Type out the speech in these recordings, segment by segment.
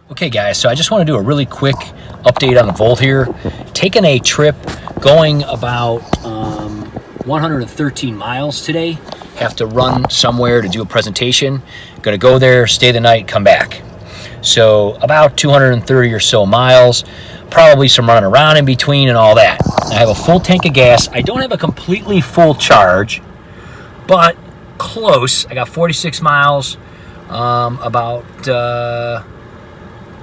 Okay guys, so I just want to do a really quick update on the Volt here. Taking a trip going about 113 miles today. Have to run somewhere to do a presentation. Gonna go there, stay the night, come back. So about 230 or so miles. Probably some running around in between and all that. I have a full tank of gas. I don't have a completely full charge, but close. I got 46 miles, about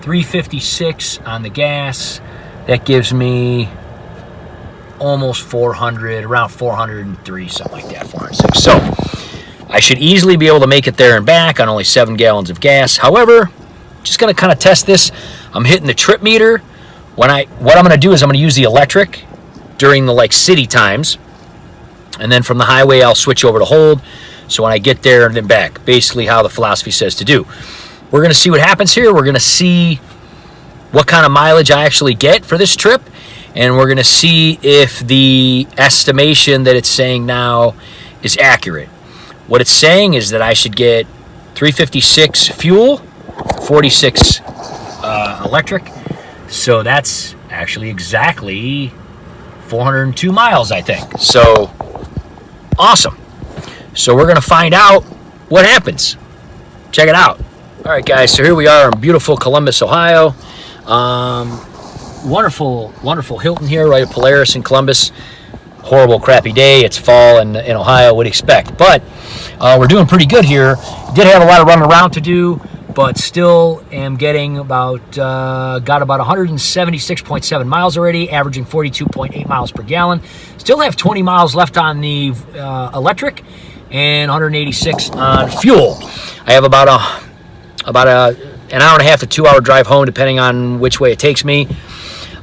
356 on the gas. That gives me almost 400, around 403, something like that, 406. So I should easily be able to make it there and back on only 7 gallons of gas. However, just gonna kind of test this. I'm hitting the trip meter. What I'm gonna do is I'm gonna use the electric during the city times, and then from the highway I'll switch over to hold. So when I get there and then back, basically how the philosophy says to do. We're going to see what happens here. We're going to see what kind of mileage I actually get for this trip. And we're going to see if the estimation that it's saying now is accurate. What it's saying is that I should get 356 fuel, 46 electric. So that's actually exactly 402 miles, I think. So awesome. So we're going to find out what happens. Check it out. All right, guys, so here we are in beautiful Columbus, Ohio. Wonderful, wonderful Hilton here, right at Polaris in Columbus. Horrible, crappy day. It's fall in Ohio, would expect. But we're doing pretty good here. Did have a lot of running around to do, but still am getting got about 176.7 miles already, averaging 42.8 miles per gallon. Still have 20 miles left on the electric and 186 on fuel. I have about an hour and a half to 2 hour drive home, depending on which way it takes me.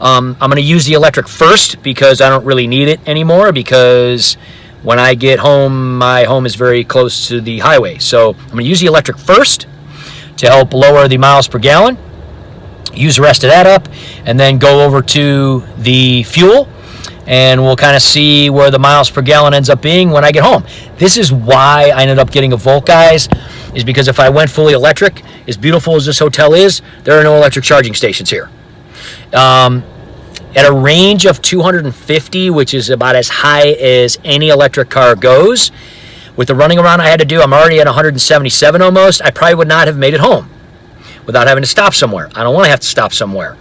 I'm going to use the electric first because I don't really need it anymore, because when I get home, my home is very close to the highway. So I'm going to use the electric first to help lower the miles per gallon, use the rest of that up, and then go over to the fuel, and we'll kind of see where the miles per gallon ends up being when I get home. This is why I ended up getting a Volt, guys, is because if I went fully electric, as beautiful as this hotel is, there are no electric charging stations here. At a range of 250, which is about as high as any electric car goes, with the running around I had to do, I'm already at 177 almost. I probably would not have made it home without having to stop somewhere. I don't want to have to stop somewhere.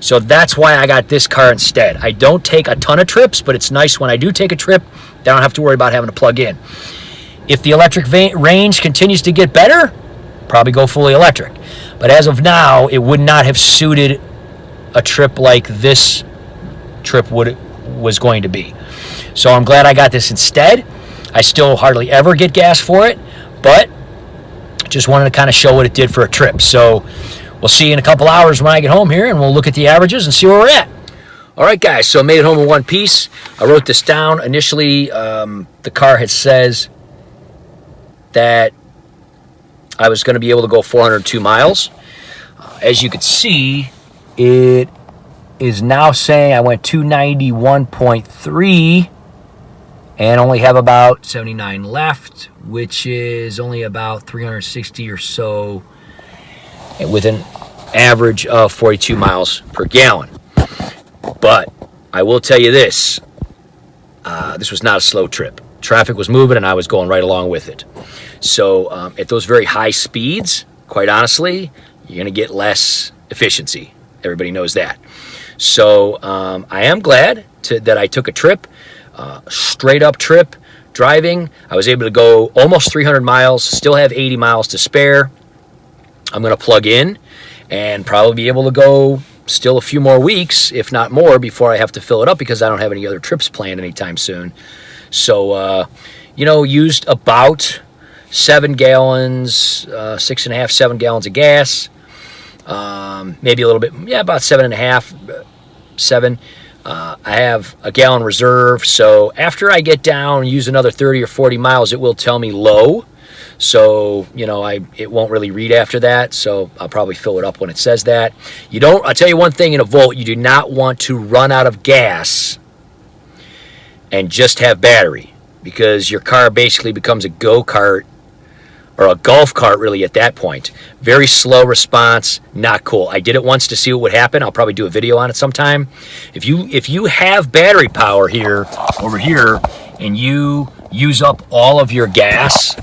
So that's why I got this car instead. I don't take a ton of trips, but it's nice when I do take a trip, I don't have to worry about having to plug in. If the electric range continues to get better, probably go fully electric. But as of now, it would not have suited a trip like this trip was going to be. So I'm glad I got this instead. I still hardly ever get gas for it, but just wanted to kind of show what it did for a trip. So we'll see you in a couple hours when I get home here, and we'll look at the averages and see where we're at. All right, guys, so I made it home in one piece. I wrote this down. Initially, the car says that I was going to be able to go 402 miles. As you can see, it is now saying I went 291.3 and only have about 79 left, which is only about 360 or so, with an average of 42 miles per gallon. But I will tell you this, this was not a slow trip. Traffic was moving and I was going right along with it. So at those very high speeds, quite honestly, you're going to get less efficiency. Everybody knows that. So I am glad that I took a trip, straight up trip, driving. I was able to go almost 300 miles, still have 80 miles to spare. I'm going to plug in and probably be able to go still a few more weeks, if not more, before I have to fill it up, because I don't have any other trips planned anytime soon. So, used about 7 gallons, 6.5, 7 gallons of gas. Maybe a little bit, about 7.5, 7. I have a gallon reserve, so after I get down, use another 30 or 40 miles, it will tell me low. So, it won't really read after that, so I'll probably fill it up when it says that. I'll tell you one thing in a Volt, you do not want to run out of gas and just have battery, because your car basically becomes a go-kart or a golf cart really at that point. Very slow response, not cool. I did it once to see what would happen. I'll probably do a video on it sometime. If you have battery power here, over here, and you use up all of your gas,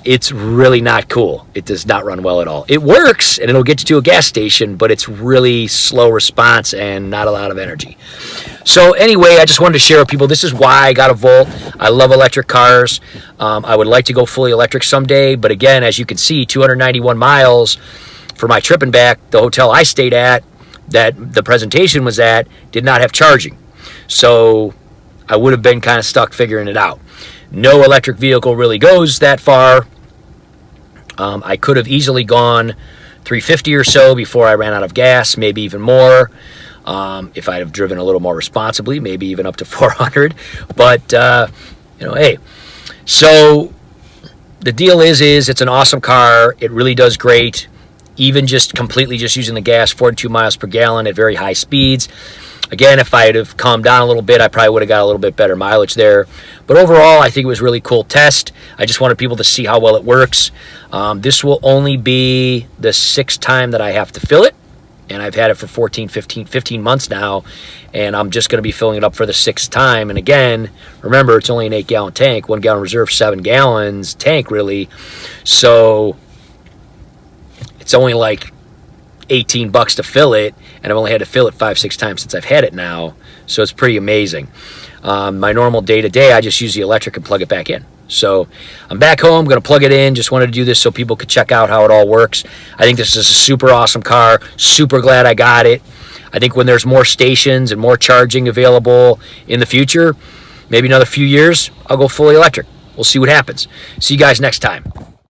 it's really not cool. It does not run well at all. It works, and it'll get you to a gas station, but it's really slow response and not a lot of energy. So anyway, I just wanted to share with people, this is why I got a Volt. I love electric cars. I would like to go fully electric someday, but again, as you can see, 291 miles for my trip and back. The hotel I stayed at, that the presentation was at, did not have charging. So I would have been kind of stuck figuring it out. No electric vehicle really goes that far. I could have easily gone 350 or so before I ran out of gas, maybe even more. If I'd have driven a little more responsibly, maybe even up to 400. But, hey. So the deal is it's an awesome car. It really does great. Even just completely just using the gas, 42 miles per gallon at very high speeds. Again, if I had have calmed down a little bit, I probably would have got a little bit better mileage there. But overall, I think it was a really cool test. I just wanted people to see how well it works. This will only be the 6th time that I have to fill it. And I've had it for 15 months now. And I'm just going to be filling it up for the 6th time. And again, remember, it's only an 8-gallon tank. 1 gallon reserve, 7 gallons tank, really. So it's only like $18 to fill it, and I've only had to fill it 5-6 times since I've had it now, so it's pretty amazing. My normal day-to-day, I just use the electric and plug it back in. So I'm back home, going to plug it in. Just wanted to do this so people could check out how it all works. I think this is a super awesome car. Super glad I got it. I think when there's more stations and more charging available in the future, maybe another few years, I'll go fully electric. We'll see what happens. See you guys next time.